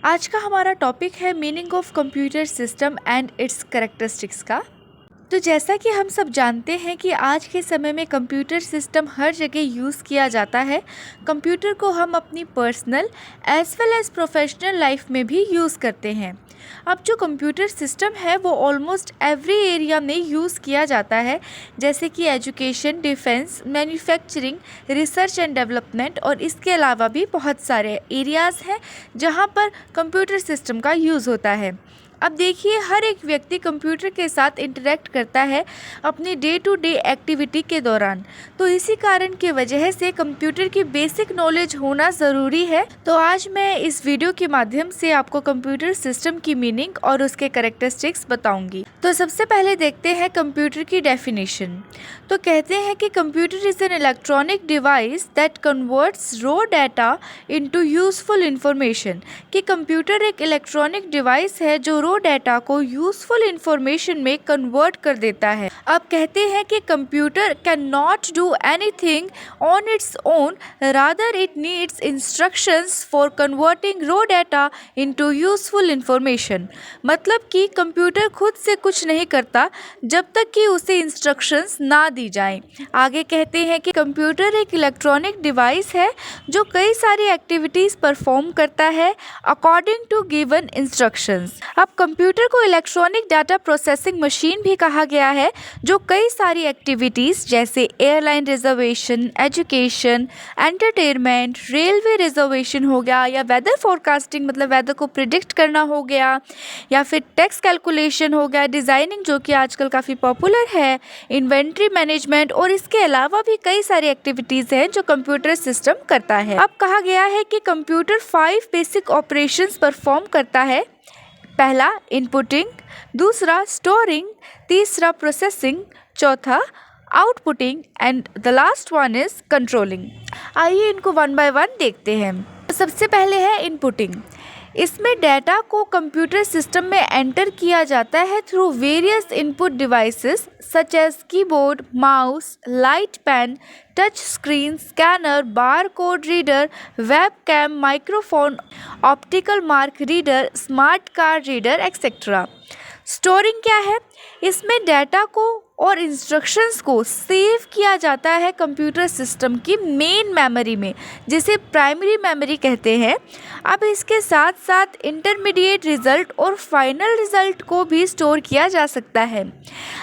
आज का हमारा टॉपिक है meaning of computer system and it's characteristics का। तो जैसा कि हम सब जानते हैं कि आज के समय में कंप्यूटर सिस्टम हर जगह यूज़ किया जाता है। कंप्यूटर को हम अपनी personal as well as professional life में भी यूज़ करते हैं। अब जो कंप्यूटर सिस्टम है वो ऑलमोस्ट एवरी एरिया में यूज़ किया जाता है, जैसे कि education, defence, manufacturing, research and development, और इसके अलावा भी बहुत सारे एरियाज़ हैं जहाँ पर कंप्यूटर सिस्टम का यूज़ होता है। अब देखिए, हर एक व्यक्ति कंप्यूटर के साथ इंटरेक्ट करता है अपनी डे टू डे एक्टिविटी के दौरान, तो इसी कारण की वजह से कंप्यूटर की बेसिक नॉलेज होना ज़रूरी है। तो आज मैं इस वीडियो के माध्यम से आपको कंप्यूटर सिस्टम की मीनिंग और उसके कैरेक्टरिस्टिक्स बताऊंगी। तो सबसे पहले देखते हैं कंप्यूटर की डेफिनेशन। तो कहते हैं कि computer is an electronic device that converts raw data into useful information. कि कंप्यूटर एक इलेक्ट्रॉनिक डिवाइस है जो रॉ डाटा को यूजफुल इंफॉर्मेशन में कन्वर्ट कर देता है। अब कहते हैं कि computer can not do anything on its own, rather it needs instructions for converting raw data into useful information. मतलब कि कंप्यूटर खुद से कुछ नहीं करता जब तक कि उसे इंस्ट्रक्शंस ना दी जाएं। आगे कहते हैं कि कंप्यूटर एक इलेक्ट्रॉनिक डिवाइस है जो कई सारी एक्टिविटीज़ परफॉर्म करता है अकॉर्डिंग टू गिवन इंस्ट्रक्शंस। अब कंप्यूटर को इलेक्ट्रॉनिक डाटा प्रोसेसिंग मशीन भी कहा गया है, जो कई सारी एक्टिविटीज़ जैसे airline reservation, education, entertainment, railway reservation हो गया, या वेदर फोरकास्टिंग मतलब वेदर को प्रिडिक्ट करना हो गया, या फिर टैक्स कैलकुलेशन हो गया, डिज़ाइनिंग जो कि आजकल काफ़ी पॉपुलर है, इन्वेंट्री मैनेजमेंट, और इसके अलावा भी कई सारी एक्टिविटीज़ हैं जो कंप्यूटर सिस्टम करता है। अब कहा गया है कि कंप्यूटर 5 बेसिक ऑपरेशंस परफॉर्म करता है। पहला इनपुटिंग, दूसरा स्टोरिंग, तीसरा प्रोसेसिंग, चौथा outputting, and the last one is controlling. आइए इनको वन बाय वन देखते हैं। सबसे पहले है इनपुटिंग। इसमें डाटा को कंप्यूटर सिस्टम में एंटर किया जाता है through various input devices such as keyboard, mouse, light pen, touch screen, scanner, bar code reader, web cam, microphone, optical mark reader, smart card reader etcetera. Storing क्या है? इसमें data को और instructions को सेव किया जाता है कंप्यूटर सिस्टम की मेन मेमोरी में, जिसे प्राइमरी मेमोरी कहते हैं। अब इसके साथ साथ इंटरमीडिएट रिजल्ट और फाइनल रिजल्ट को भी स्टोर किया जा सकता है।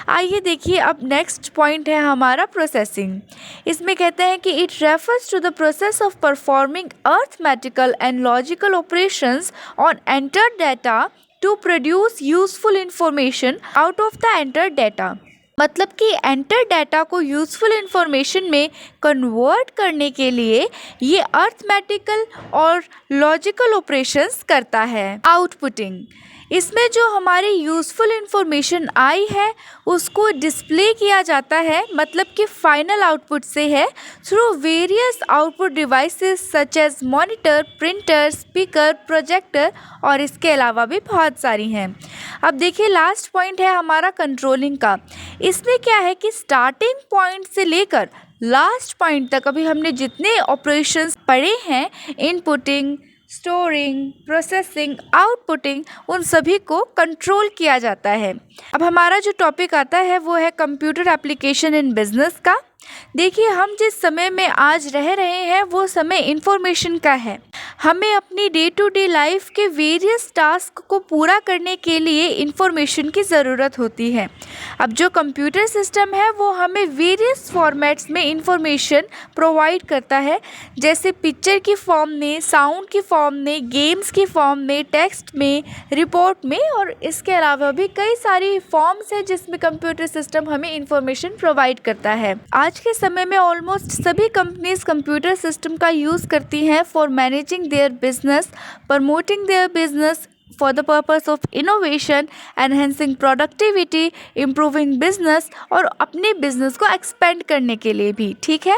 आइए देखिए, अब नेक्स्ट पॉइंट है हमारा प्रोसेसिंग। इसमें कहते हैं कि it refers to the process of performing arithmetical and logical operations on entered data to produce useful information out of the entered data. मतलब कि एंटर डाटा को यूजफुल इंफॉर्मेशन में कन्वर्ट करने के लिए ये अर्थमेटिकल और लॉजिकल ऑपरेशंस करता है। आउटपुटिंग, इसमें जो हमारी यूजफुल इंफॉर्मेशन आई है उसको डिस्प्ले किया जाता है, मतलब कि फाइनल आउटपुट से है through various output devices such as monitor, printer, speaker, projector, और इसके अलावा भी बहुत सारी हैं। अब देखिए, लास्ट पॉइंट है हमारा कंट्रोलिंग का। इसमें क्या है कि स्टार्टिंग पॉइंट से लेकर लास्ट पॉइंट तक अभी हमने जितने ऑपरेशंस पढ़े हैं, इनपुटिंग, स्टोरिंग, प्रोसेसिंग, आउटपुटिंग, उन सभी को कंट्रोल किया जाता है। अब हमारा जो टॉपिक आता है वो है कंप्यूटर एप्लीकेशन इन बिजनेस का। देखिए, हम जिस समय में आज रह रहे हैं वो समय इंफॉर्मेशन का है। हमें अपनी डे टू डे लाइफ के वेरियस टास्क को पूरा करने के लिए इंफॉर्मेशन की ज़रूरत होती है। अब जो कंप्यूटर सिस्टम है वो हमें वेरियस फॉर्मेट्स में इंफॉर्मेशन प्रोवाइड करता है, जैसे पिक्चर की फॉर्म में, साउंड की फॉर्म में, गेम्स की फॉर्म में, टेक्स्ट में, रिपोर्ट में, और इसके अलावा भी कई सारी फॉर्म्स हैं जिसमें कंप्यूटर सिस्टम हमें इंफॉर्मेशन प्रोवाइड करता है। आज के समय में ऑलमोस्ट सभी कंपनीज कंप्यूटर सिस्टम का यूज़ करती हैं for managing their business, promoting their business for the purpose of innovation, enhancing productivity, improving business, और अपने बिजनेस को एक्सपेंड करने के लिए भी, ठीक है।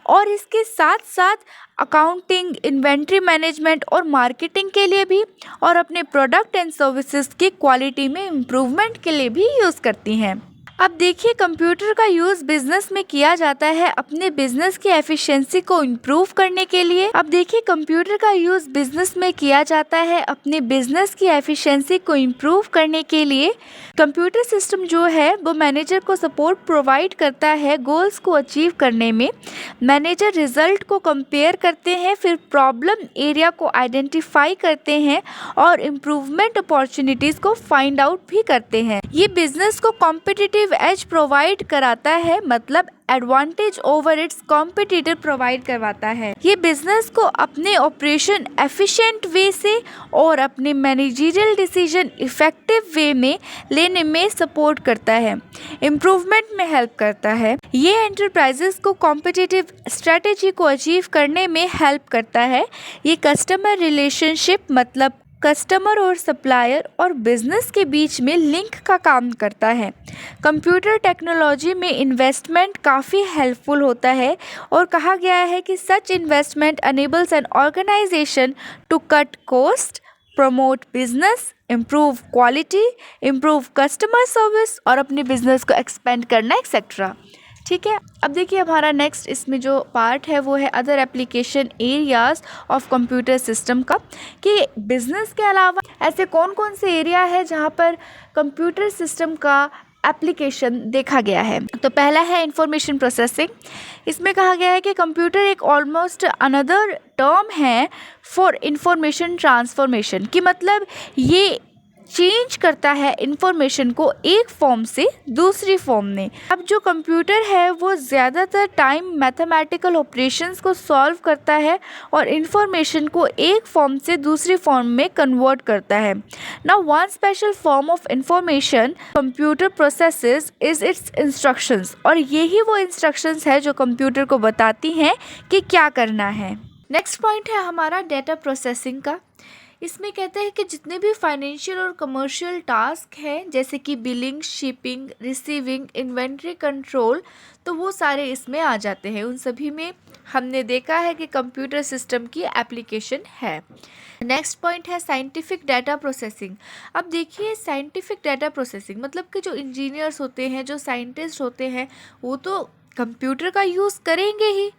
और इसके साथ साथ अकाउंटिंग, इन्वेंट्री मैनेजमेंट और मार्केटिंग के लिए भी, और अपने प्रोडक्ट एंड सर्विसेज की क्वालिटी में इम्प्रूवमेंट के लिए भी यूज़ करती हैं। अब देखिए, कंप्यूटर का यूज़ बिजनेस में किया जाता है अपने बिजनेस की एफिशिएंसी को इम्प्रूव करने के लिए। अब देखिए, कंप्यूटर का यूज़ बिजनेस में किया जाता है अपने बिजनेस की एफिशिएंसी को इम्प्रूव करने के लिए। कंप्यूटर सिस्टम जो है वो मैनेजर को सपोर्ट प्रोवाइड करता है गोल्स को अचीव करने में। मैनेजर रिजल्ट को कंपेयर करते हैं, फिर प्रॉब्लम एरिया को आइडेंटिफाई करते हैं और इम्प्रूवमेंट अपॉर्चुनिटीज़ को फाइंड आउट भी करते हैं। ये बिजनेस को कॉम्पिटिटिव एज प्रोवाइड कराता है, मतलब advantage over it's competitor provide करवाता है। ये बिजनेस को अपने ऑपरेशन एफिशिएंट वे से और अपने मैनेजरियल डिसीजन इफेक्टिव वे में लेने में सपोर्ट करता है, इम्प्रूवमेंट में हेल्प करता है। ये एंटरप्राइजेस को कॉम्पिटिटिव स्ट्रेटेजी को अचीव करने में हेल्प करता है। ये कस्टमर रिलेशनशिप, मतलब कस्टमर और सप्लायर और बिजनेस के बीच में लिंक का काम करता है। कंप्यूटर टेक्नोलॉजी में इन्वेस्टमेंट काफ़ी हेल्पफुल होता है और कहा गया है कि such investment enables an organization to cut cost, promote business, improve quality, improve customer service और अपने बिजनेस को एक्सपेंड करना एक्सेट्रा। ठीक है, अब देखिए हमारा नेक्स्ट इसमें जो पार्ट है वो है other application areas of computer system का, कि बिजनेस के अलावा ऐसे कौन कौन से एरिया है जहाँ पर कंप्यूटर सिस्टम का एप्लीकेशन देखा गया है। तो पहला है इंफॉर्मेशन प्रोसेसिंग। इसमें कहा गया है कि कंप्यूटर एक ऑलमोस्ट अनदर टर्म है फॉर इंफॉर्मेशन ट्रांसफॉर्मेशन, कि मतलब ये चेंज करता है इंफॉर्मेशन को एक फॉर्म से दूसरी फॉर्म में। अब जो कंप्यूटर है वो ज़्यादातर टाइम मैथमेटिकल ऑपरेशंस को सॉल्व करता है और इंफॉर्मेशन को एक फॉर्म से दूसरी फॉर्म में कन्वर्ट करता है। Now one special form of information computer processes is it's instructions, और यही वो इंस्ट्रक्शंस है जो कंप्यूटर को बताती हैं कि क्या करना है। नेक्स्ट पॉइंट है हमारा डेटा प्रोसेसिंग का। इसमें कहते हैं कि जितने भी फाइनेंशियल और कमर्शियल टास्क हैं, जैसे कि billing, shipping, receiving, inventory control, तो वो सारे इसमें आ जाते हैं। उन सभी में हमने देखा है कि कंप्यूटर सिस्टम की एप्लीकेशन है। नेक्स्ट पॉइंट है साइंटिफिक डाटा प्रोसेसिंग। अब देखिए, साइंटिफिक डाटा प्रोसेसिंग मतलब कि जो इंजीनियर्स होते हैं, जो साइंटिस्ट होते हैं, वो तो कंप्यूटर का यूज़ करेंगे ही।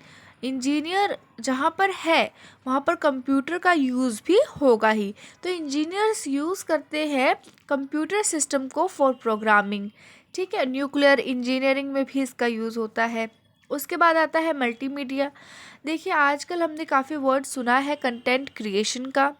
इंजीनियर जहाँ पर है वहाँ पर कंप्यूटर का यूज़ भी होगा ही। तो इंजीनियर्स यूज़ करते हैं कंप्यूटर सिस्टम को फॉर प्रोग्रामिंग। ठीक है, न्यूक्लियर इंजीनियरिंग में भी इसका यूज़ होता है। उसके बाद आता है मल्टीमीडिया। देखिए, आजकल हमने काफ़ी वर्ड सुना है कंटेंट क्रिएशन का।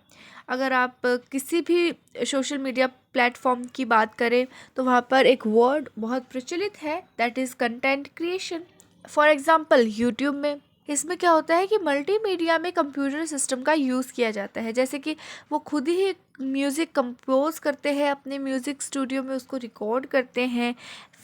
अगर आप किसी भी सोशल मीडिया प्लेटफॉर्म की बात करें तो वहाँ पर एक वर्ड बहुत प्रचलित है, that is content creation. For example YouTube में, इसमें क्या होता है कि मल्टीमीडिया में कंप्यूटर सिस्टम का यूज़ किया जाता है। जैसे कि वो खुद ही म्यूज़िक कंपोज करते हैं, अपने म्यूज़िक स्टूडियो में उसको रिकॉर्ड करते हैं,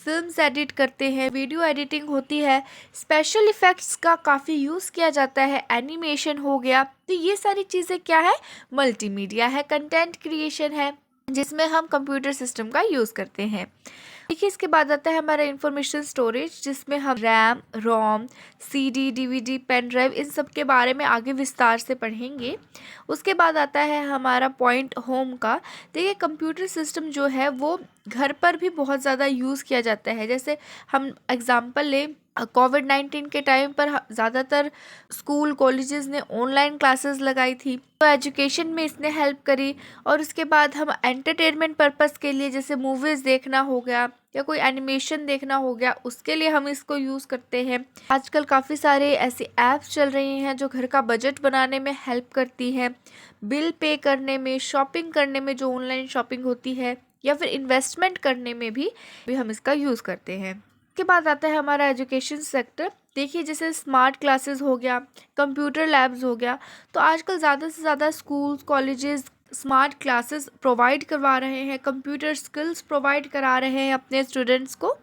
फिल्म्स एडिट करते हैं, वीडियो एडिटिंग होती है, स्पेशल इफ़ेक्ट्स का काफ़ी यूज़ किया जाता है, एनिमेशन हो गया। तो ये सारी चीज़ें क्या है, मल्टीमीडिया है, कंटेंट क्रिएशन है, जिसमें हम कंप्यूटर सिस्टम का यूज़ करते हैं। देखिए, इसके बाद आता है हमारा इंफॉर्मेशन स्टोरेज, जिसमें हम रैम, रोम, सीडी, डीवीडी, पेन ड्राइव, इन सब के बारे में आगे विस्तार से पढ़ेंगे। उसके बाद आता है हमारा पॉइंट होम का। देखिए, कंप्यूटर सिस्टम जो है वो घर पर भी बहुत ज़्यादा यूज़ किया जाता है। जैसे हम एग्ज़ाम्पल लें, कोविड-19 के टाइम पर ज़्यादातर स्कूल कॉलेजेस ने ऑनलाइन क्लासेस लगाई थी, तो एजुकेशन में इसने हेल्प करी। और उसके बाद हम एंटरटेनमेंट पर्पस के लिए, जैसे मूवीज़ देखना हो गया या कोई एनिमेशन देखना हो गया, उसके लिए हम इसको यूज़ करते हैं। आजकल काफ़ी सारे ऐसे ऐप्स चल रहे हैं जो घर का बजट बनाने में हेल्प करती हैं, बिल पे करने में, शॉपिंग करने में, जो ऑनलाइन शॉपिंग होती है, या फिर इन्वेस्टमेंट करने में भी हम इसका यूज़ करते हैं। के बाद आता है हमारा एजुकेशन सेक्टर। देखिए, जैसे स्मार्ट क्लासेस हो गया, कंप्यूटर लैब्स हो गया, तो आजकल ज़्यादा से ज़्यादा schools, colleges smart classes provide करवा रहे हैं, कंप्यूटर स्किल्स प्रोवाइड करा रहे हैं अपने स्टूडेंट्स को।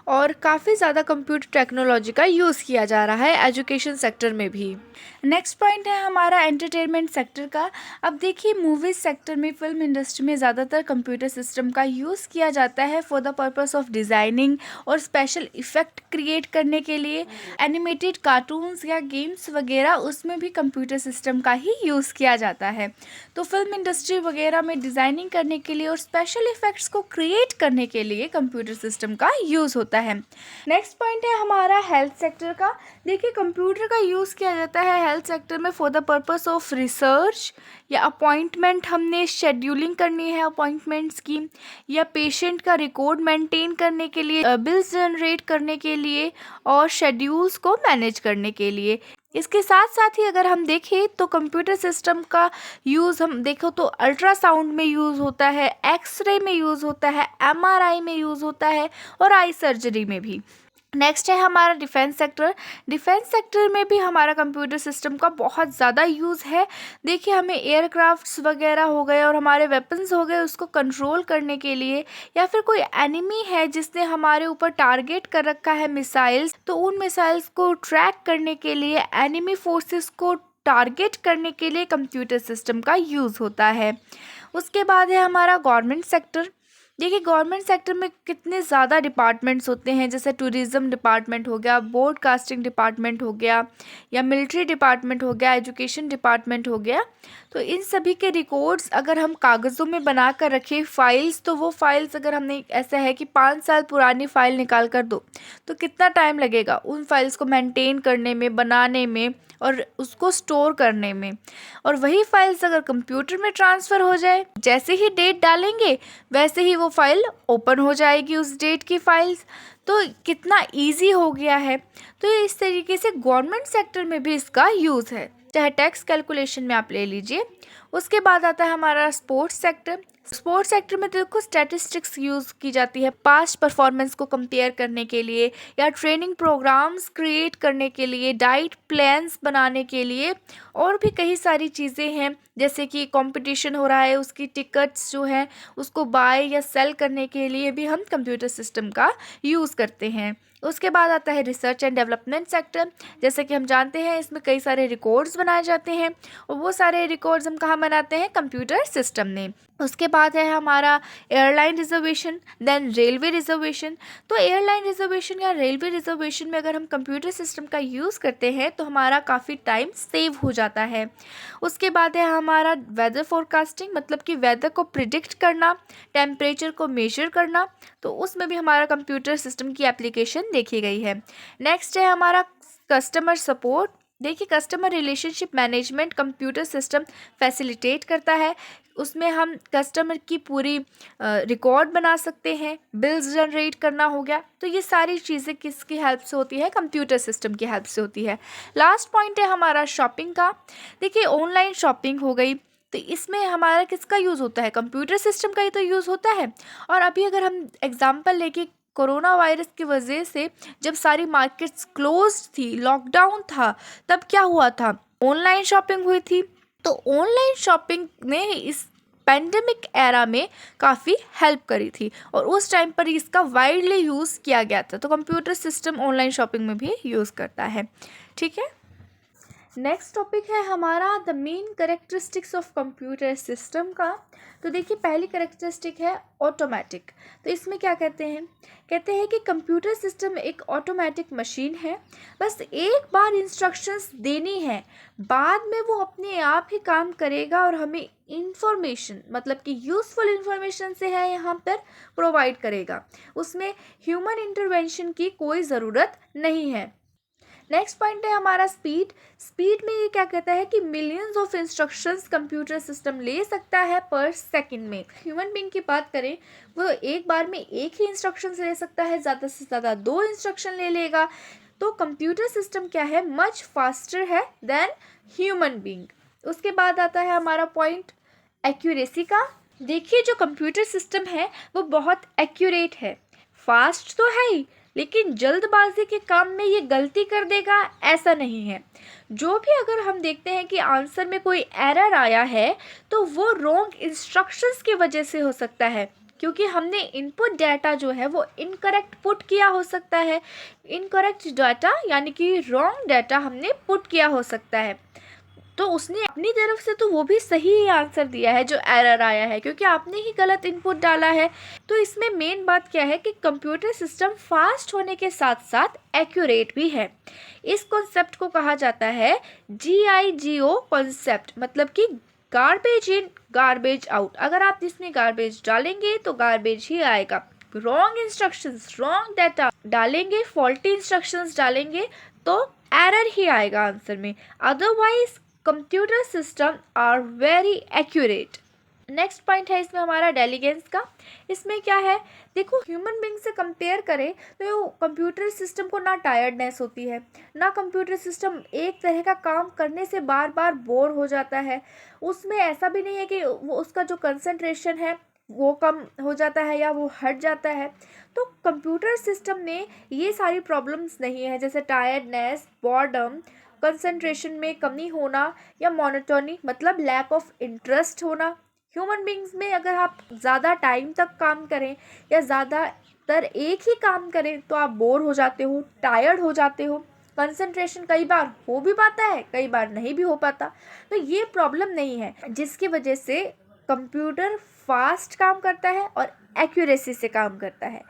और काफ़ी ज़्यादा कंप्यूटर टेक्नोलॉजी का यूज़ किया जा रहा है एजुकेशन सेक्टर में भी। नेक्स्ट पॉइंट है हमारा एंटरटेनमेंट सेक्टर का। अब देखिए मूवीज़ सेक्टर में, फिल्म इंडस्ट्री में ज़्यादातर कंप्यूटर सिस्टम का यूज़ किया जाता है for the purpose of designing और स्पेशल इफ़ेक्ट क्रिएट करने के लिए। एनिमेटेड कार्टून्स या गेम्स वगैरह, उसमें भी कंप्यूटर सिस्टम का ही यूज़ किया जाता है। तो फिल्म इंडस्ट्री वगैरह में डिज़ाइनिंग करने के लिए और स्पेशल इफ़ेक्ट्स को क्रिएट करने के लिए कंप्यूटर सिस्टम का यूज़ होता है। नेक्स्ट पॉइंट है हमारा हेल्थ सेक्टर का। देखिए कंप्यूटर का यूज़ किया जाता है हेल्थ सेक्टर में for the purpose of research या अपॉइंटमेंट, हमने शेड्यूलिंग करनी है अपॉइंटमेंट्स की, या पेशेंट का रिकॉर्ड मेंटेन करने के लिए, बिल्स जनरेट करने के लिए और शेड्यूल्स को मैनेज करने के लिए। इसके साथ साथ ही अगर हम देखें तो कंप्यूटर सिस्टम का यूज़ हम देखो तो अल्ट्रासाउंड में यूज़ होता है, एक्सरे में यूज़ होता है, एमआरआई में यूज़ होता है और आई सर्जरी में भी। नेक्स्ट है हमारा डिफेंस सेक्टर। डिफेंस सेक्टर में भी हमारा कंप्यूटर सिस्टम का बहुत ज़्यादा यूज़ है। देखिए हमें एयरक्राफ्ट्स वगैरह हो गए और हमारे वेपन्स हो गए, उसको कंट्रोल करने के लिए, या फिर कोई एनिमी है जिसने हमारे ऊपर टारगेट कर रखा है मिसाइल्स, तो उन मिसाइल्स को ट्रैक करने के लिए, एनिमी फोर्सेस को टारगेट करने के लिए कंप्यूटर सिस्टम का यूज़ होता है। उसके बाद है हमारा गवर्नमेंट सेक्टर। देखिए गवर्नमेंट सेक्टर में कितने ज़्यादा डिपार्टमेंट्स होते हैं, जैसे टूरिज़्म डिपार्टमेंट हो गया, ब्रॉडकास्टिंग डिपार्टमेंट हो गया, या मिलिट्री डिपार्टमेंट हो गया, एजुकेशन डिपार्टमेंट हो गया। तो इन सभी के रिकॉर्ड्स अगर हम कागज़ों में बना कर रखें फाइल्स, तो वो फाइल्स अगर हमने, ऐसा है कि 5 साल पुरानी फ़ाइल निकाल कर दो तो कितना टाइम लगेगा उन फाइल्स को मेंटेन करने में, बनाने में और उसको स्टोर करने में। और वही फाइल्स अगर कंप्यूटर में ट्रांसफ़र हो जाए, जैसे ही डेट डालेंगे वैसे ही वो फाइल ओपन हो जाएगी, उस डेट की फाइल्स। तो कितना इजी हो गया है। तो इस तरीके से गवर्नमेंट सेक्टर में भी इसका यूज़ है, चाहे टैक्स कैलकुलेशन में आप ले लीजिए। उसके बाद आता है हमारा स्पोर्ट्स सेक्टर। स्पोर्ट्स सेक्टर में देखो स्टैटिस्टिक्स यूज़ की जाती है पास्ट परफॉर्मेंस को कंपेयर करने के लिए, या ट्रेनिंग प्रोग्राम्स क्रिएट करने के लिए, डाइट प्लान्स बनाने के लिए, और भी कई सारी चीज़ें हैं, जैसे कि कंपटीशन हो रहा है उसकी टिकट्स जो हैं उसको बाय या सेल करने के लिए भी हम कंप्यूटर सिस्टम का यूज़ करते हैं। उसके बाद आता है रिसर्च एंड डेवलपमेंट सेक्टर। जैसे कि हम जानते हैं इसमें कई सारे रिकॉर्ड्स बनाए जाते हैं, और वो सारे रिकॉर्ड्स हम कहाँ बनाते हैं, कंप्यूटर सिस्टम में। उसके बाद है हमारा airline reservation, then railway reservation. तो एयरलाइन रिजर्वेशन या रेलवे रिजर्वेशन में अगर हम कंप्यूटर सिस्टम का यूज़ करते हैं तो हमारा काफ़ी टाइम सेव हो जाता है। उसके बाद है हमारा वेदर फोरकास्टिंग, मतलब कि वेदर को प्रिडिक्ट करना, टेम्परेचर को मेजर करना, तो उसमें भी हमारा कंप्यूटर सिस्टम की एप्लीकेशन देखी गई है। नेक्स्ट है हमारा कस्टमर सपोर्ट। देखिए customer relationship management computer system facilitate करता है। उसमें हम कस्टमर की पूरी रिकॉर्ड बना सकते हैं, बिल्स जनरेट करना हो गया। तो ये सारी चीज़ें किसकी हेल्प से होती है, कंप्यूटर सिस्टम की हेल्प से होती है। लास्ट पॉइंट है हमारा शॉपिंग का। देखिए ऑनलाइन शॉपिंग हो गई, तो इसमें हमारा किसका यूज़ होता है, कंप्यूटर सिस्टम का ही तो यूज़ होता है। और अभी अगर हम एग्जांपल लेके, कोरोना वायरस की वजह से जब सारी मार्केट्स क्लोज थी, लॉकडाउन था, तब क्या हुआ था, ऑनलाइन शॉपिंग हुई थी। तो ऑनलाइन शॉपिंग ने इस पेंडेमिक एरा में काफ़ी हेल्प करी थी, और उस टाइम पर इसका वाइडली यूज़ किया गया था। तो कंप्यूटर सिस्टम ऑनलाइन शॉपिंग में भी यूज़ करता है। ठीक है, नेक्स्ट टॉपिक है हमारा the main characteristics of computer system का। तो देखिए पहली करेक्टरिस्टिक है ऑटोमेटिक। तो इसमें क्या कहते हैं कि कंप्यूटर सिस्टम एक ऑटोमेटिक मशीन है, बस एक बार इंस्ट्रक्शंस देनी है, बाद में वो अपने आप ही काम करेगा और हमें इंफॉर्मेशन, मतलब कि यूज़फुल इंफॉर्मेशन से है यहाँ पर प्रोवाइड करेगा। उसमें ह्यूमन इंटरवेंशन की कोई ज़रूरत नहीं है। नेक्स्ट पॉइंट है हमारा स्पीड। स्पीड में ये क्या कहता है कि millions of instructions computer system ले सकता है पर सेकंड में। ह्यूमन बीइंग की बात करें, वो एक बार में एक ही इंस्ट्रक्शंस ले सकता है, ज़्यादा से ज़्यादा 2 इंस्ट्रक्शन ले लेगा। तो कंप्यूटर सिस्टम क्या है, मच फास्टर है देन ह्यूमन बीइंग। उसके बाद आता है हमारा पॉइंट एक्यूरेसी का। देखिए जो कंप्यूटर सिस्टम है वो बहुत एक्यूरेट है, फास्ट तो है ही, लेकिन जल्दबाजी के काम में ये गलती कर देगा ऐसा नहीं है। जो भी अगर हम देखते हैं कि आंसर में कोई एरर आया है तो वो रॉन्ग इंस्ट्रक्शंस की वजह से हो सकता है। क्योंकि हमने इनपुट डाटा जो है वो इनकरेक्ट पुट किया हो सकता है, इनकरेक्ट डाटा यानी कि रॉन्ग डाटा हमने पुट किया हो सकता है। तो उसने अपनी तरफ से तो वो भी सही आंसर दिया है जो एरर आया है, क्योंकि आपने ही गलत इनपुट डाला है। तो इसमें मेन बात क्या है कि कंप्यूटर सिस्टम फास्ट होने के साथ साथ एक्यूरेट भी है। इस कॉन्सेप्ट को कहा जाता है GIGO कॉन्सेप्ट, मतलब कि गार्बेज इन गार्बेज आउट। अगर आप इसमें गार्बेज डालेंगे तो गार्बेज ही आएगा। रॉन्ग इंस्ट्रक्शंस, रॉन्ग डाटा डालेंगे, फॉल्टी इंस्ट्रक्शंस डालेंगे तो एरर ही आएगा आंसर में। Otherwise computer system are very accurate. Next point है इसमें हमारा डेलीगेंस का। इसमें क्या है, देखो ह्यूमन बींग से कंपेयर करें तो कंप्यूटर सिस्टम को ना टायर्डनेस होती है, ना कंप्यूटर सिस्टम एक तरह का काम करने से बार बार बोर हो जाता है। उसमें ऐसा भी नहीं है कि वो उसका जो कंसंट्रेशन है वो कम हो जाता है या वो हट जाता है। तो कंप्यूटर सिस्टम में ये सारी प्रॉब्लम्स नहीं है, जैसे टायर्डनेस, बॉर्डम, कंसंट्रेशन में कमी होना या मोनोटोनी मतलब लैक ऑफ इंटरेस्ट होना। ह्यूमन बींग्स में अगर आप ज़्यादा टाइम तक काम करें या ज़्यादातर एक ही काम करें तो आप बोर हो जाते हो, टायर्ड हो जाते हो। कंसंट्रेशन कई बार हो भी पाता है, कई बार नहीं भी हो पाता। तो ये प्रॉब्लम नहीं है, जिसकी वजह से कंप्यूटर फास्ट काम करता है और एक्यूरेसी से काम करता है।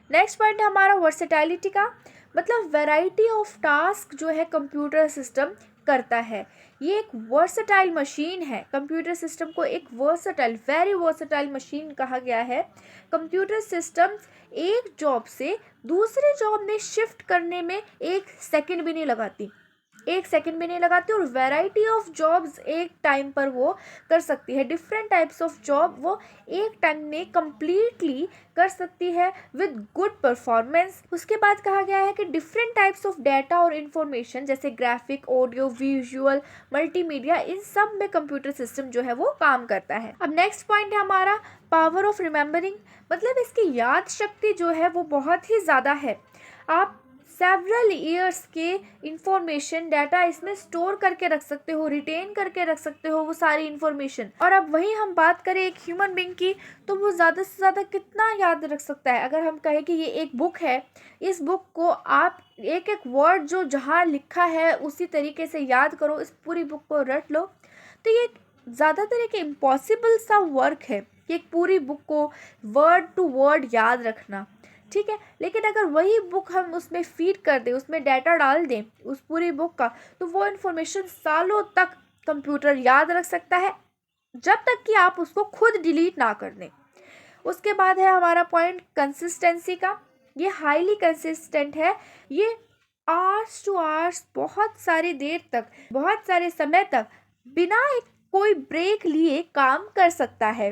नेक्स्ट पॉइंट है हमारा वर्सेटैलिटी का, मतलब वैरायटी ऑफ टास्क जो है कंप्यूटर सिस्टम करता है। ये एक वर्सेटाइल मशीन है। कंप्यूटर सिस्टम को एक वर्सेटाइल, वेरी वर्सेटाइल मशीन कहा गया है। कंप्यूटर सिस्टम्स एक जॉब से दूसरे जॉब में शिफ्ट करने में 1 सेकंड भी नहीं लगाती, 1 सेकंड भी नहीं लगाती, और वैरायटी ऑफ जॉब्स एक टाइम पर वो कर सकती है। डिफरेंट टाइप्स ऑफ जॉब वो एक टाइम में कंप्लीटली कर सकती है विद गुड परफॉर्मेंस। उसके बाद कहा गया है कि डिफरेंट टाइप्स ऑफ डाटा और इंफॉर्मेशन जैसे ग्राफिक, ऑडियो, विजुअल, मल्टीमीडिया, इन सब में कंप्यूटर सिस्टम जो है वो काम करता है। अब नेक्स्ट पॉइंट है हमारा पावर ऑफ रिमेंबरिंग, मतलब इसकी याद शक्ति जो है वो बहुत ही ज़्यादा है। आप सेवरल ईयर्स के इंफॉर्मेशन डाटा इसमें स्टोर करके रख सकते हो, रिटेन करके रख सकते हो वो सारी इंफॉर्मेशन। और अब वही हम बात करें एक ह्यूमन बींग की, तो वो ज़्यादा से ज़्यादा कितना याद रख सकता है। अगर हम कहें कि ये एक बुक है, इस बुक को आप एक एक वर्ड जो जहाँ लिखा है उसी तरीके से याद करो, इस पूरी बुक को रट लो, तो ये ज़्यादातर एक इम्पॉसिबल सा वर्क है कि एक पूरी बुक को वर्ड टू वर्ड याद रखना, ठीक है। लेकिन अगर वही बुक हम उसमें फीड कर दें, उसमें डाटा डाल दें उस पूरी बुक का, तो वो इन्फॉर्मेशन सालों तक कंप्यूटर याद रख सकता है, जब तक कि आप उसको खुद डिलीट ना कर दें। उसके बाद है हमारा पॉइंट कंसिस्टेंसी का। ये हाईली कंसिस्टेंट है, ये आवर्स टू आवर्स, बहुत सारी देर तक, बहुत सारे समय तक बिना एक कोई ब्रेक लिए काम कर सकता है।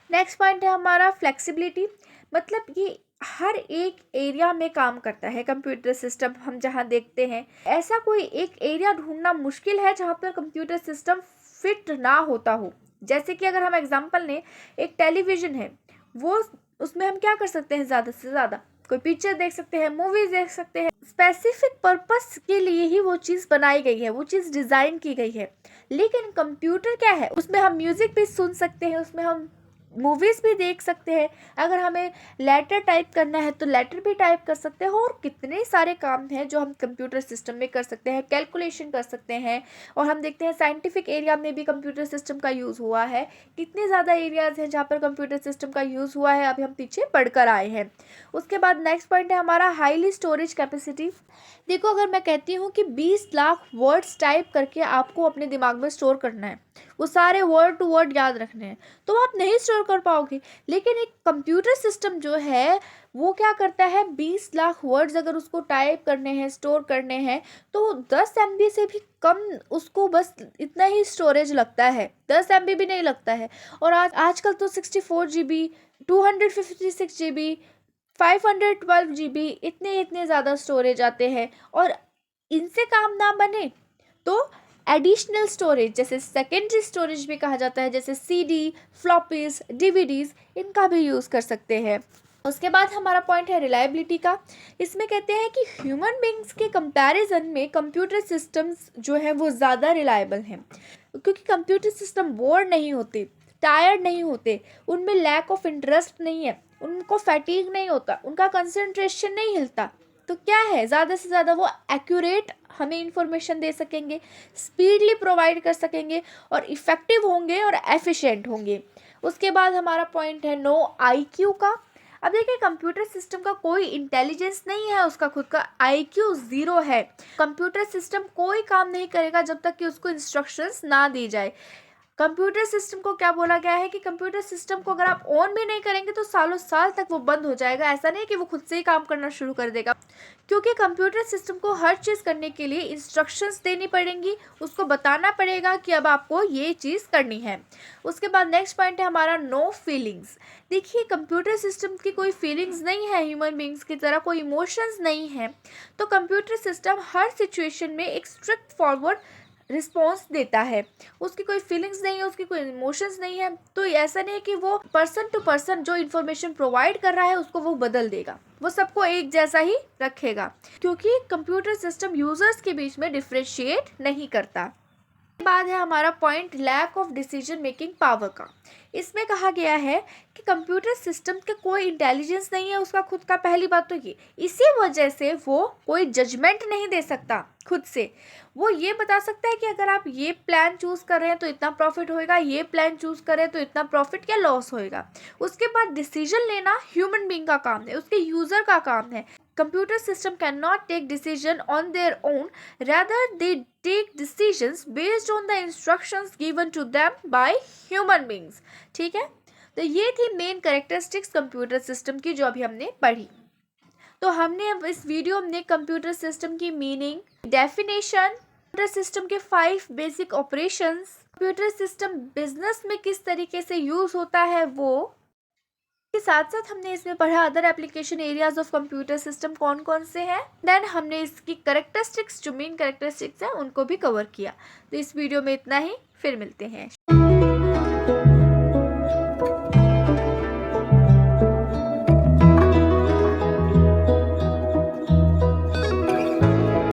नेक्स्ट पॉइंट है हमारा फ्लेक्सिबिलिटी, मतलब ये हर एक एरिया में काम करता है कंप्यूटर सिस्टम। हम जहाँ देखते हैं ऐसा कोई एक एरिया ढूंढना मुश्किल है जहाँ पर कंप्यूटर सिस्टम फिट ना होता हो। जैसे कि अगर हम एग्जांपल लें, एक टेलीविज़न है, वो उसमें हम क्या कर सकते हैं, ज़्यादा से ज़्यादा कोई पिक्चर देख सकते हैं, मूवीज़ देख सकते हैं। स्पेसिफिक पर्पस के लिए ही वो चीज़ बनाई गई है, वो चीज़ डिज़ाइन की गई है। लेकिन कंप्यूटर क्या है, उसमें हम म्यूज़िक भी सुन सकते हैं, उसमें हम मूवीज़ भी देख सकते हैं। अगर हमें लेटर टाइप करना है तो लेटर भी टाइप कर सकते हैं, और कितने सारे काम हैं जो हम कंप्यूटर सिस्टम में कर सकते हैं, कैलकुलेशन कर सकते हैं। और हम देखते हैं साइंटिफिक एरिया में भी कंप्यूटर सिस्टम का यूज़ हुआ है। कितने ज़्यादा एरियाज़ हैं जहाँ पर कंप्यूटर सिस्टम का यूज़ हुआ है, अभी हम पीछे पढ़कर आए हैं। उसके बाद नेक्स्ट पॉइंट है हमारा हाईली स्टोरेज कैपेसिटी। देखो, अगर मैं कहती हूँ कि 20 लाख वर्ड्स टाइप करके आपको अपने दिमाग में स्टोर करना है, वो सारे वर्ड टू वर्ड याद रखने हैं, तो आप नहीं स्टोर कर पाओगे। लेकिन एक कंप्यूटर सिस्टम जो है वो क्या करता है, 20 लाख वर्ड्स अगर उसको टाइप करने हैं, स्टोर करने हैं, तो 10 MB से भी कम उसको बस इतना ही स्टोरेज लगता है, 10 MB भी नहीं लगता है। और आजकल तो 64 GB, 256 GB, 512 GB, इतने ज़्यादा स्टोरेज आते हैं। और इनसे काम ना बने तो एडिशनल स्टोरेज, जैसे सेकेंडरी स्टोरेज भी कहा जाता है, जैसे CD, फ्लॉपीज, DVDs, इनका भी यूज़ कर सकते हैं। उसके बाद हमारा पॉइंट है रिलायबिलिटी का। इसमें कहते हैं कि ह्यूमन बींग्स के कंपैरिजन में कंप्यूटर सिस्टम्स जो हैं वो ज़्यादा रिलायबल हैं, क्योंकि कंप्यूटर सिस्टम बोर नहीं होते। टायर्ड नहीं होते, उनमें लैक ऑफ इंटरेस्ट नहीं है, उनको फैटीग नहीं होता, उनका कंसंट्रेशन नहीं हिलता। तो क्या है, ज़्यादा से ज़्यादा वो एक्यूरेट हमें इंफॉर्मेशन दे सकेंगे, स्पीडली प्रोवाइड कर सकेंगे और इफ़ेक्टिव होंगे और एफिशिएंट होंगे। उसके बाद हमारा पॉइंट है नो आईक्यू का। अब देखिए, कंप्यूटर सिस्टम का कोई इंटेलिजेंस नहीं है, उसका खुद का आईक्यू ज़ीरो है। कंप्यूटर सिस्टम कोई काम नहीं करेगा जब तक कि उसको इंस्ट्रक्शंस ना दी जाए। कंप्यूटर सिस्टम को क्या बोला गया है कि कंप्यूटर सिस्टम को अगर आप ऑन भी नहीं करेंगे तो सालों साल तक वो बंद हो जाएगा। ऐसा नहीं कि वो खुद से ही काम करना शुरू कर देगा, क्योंकि कंप्यूटर सिस्टम को हर चीज़ करने के लिए इंस्ट्रक्शंस देनी पड़ेंगी, उसको बताना पड़ेगा कि अब आपको ये चीज़ करनी है। उसके बाद नेक्स्ट पॉइंट है हमारा नो फीलिंग्स। देखिए, कंप्यूटर सिस्टम की कोई फीलिंग्स नहीं है, ह्यूमन बींग्स की तरह कोई इमोशंस नहीं है। तो कंप्यूटर सिस्टम हर सिचुएशन में एक स्ट्रिक्ट फॉरवर्ड रिस्पॉन्स देता है, उसकी कोई फीलिंग्स नहीं है, उसकी कोई इमोशंस नहीं है। तो ऐसा नहीं है कि वो पर्सन टू पर्सन जो इन्फॉर्मेशन प्रोवाइड कर रहा है उसको वो बदल देगा, वो सबको एक जैसा ही रखेगा, क्योंकि कंप्यूटर सिस्टम यूजर्स के बीच में डिफ्रेंशिएट नहीं करता। बाद है हमारा point lack of decision making power का। इसमें कहा गया है कि कंप्यूटर सिस्टम का कोई इंटेलिजेंस नहीं है उसका खुद का। पहली बात तो ये, इसी वजह से वो कोई जजमेंट नहीं दे सकता खुद से। वो ये बता सकता है कि अगर आप ये प्लान चूज़ कर रहे हैं तो इतना प्रॉफिट होएगा, ये प्लान चूज़ कर रहे हैं तो इतना प्रॉफिट या लॉस होएगा। उसके बाद डिसीजन लेना ह्यूमन बीइंग का काम है, उसके यूज़र का काम है। Computer system cannot take decision on their own, rather they take decisions based on the instructions given to them by human beings। ठीक है, तो ये थी मेन कैरेक्टरिस्टिक्स कंप्यूटर सिस्टम की जो अभी हमने पढ़ी। तो हमने अब इस वीडियो में कंप्यूटर सिस्टम की मीनिंग, डेफिनेशन, कंप्यूटर सिस्टम के 5 basic operations, computer system business में किस तरीके से यूज होता है वो के साथ साथ हमने इसमें पढ़ा other application areas of computer system कौन कौन से हैं। देन हमने इसकी कैरेक्टरिस्टिक्स, जो मेन कैरेक्टरिस्टिक्स हैं, उनको भी कवर किया। तो इस वीडियो में इतना ही, फिर मिलते हैं।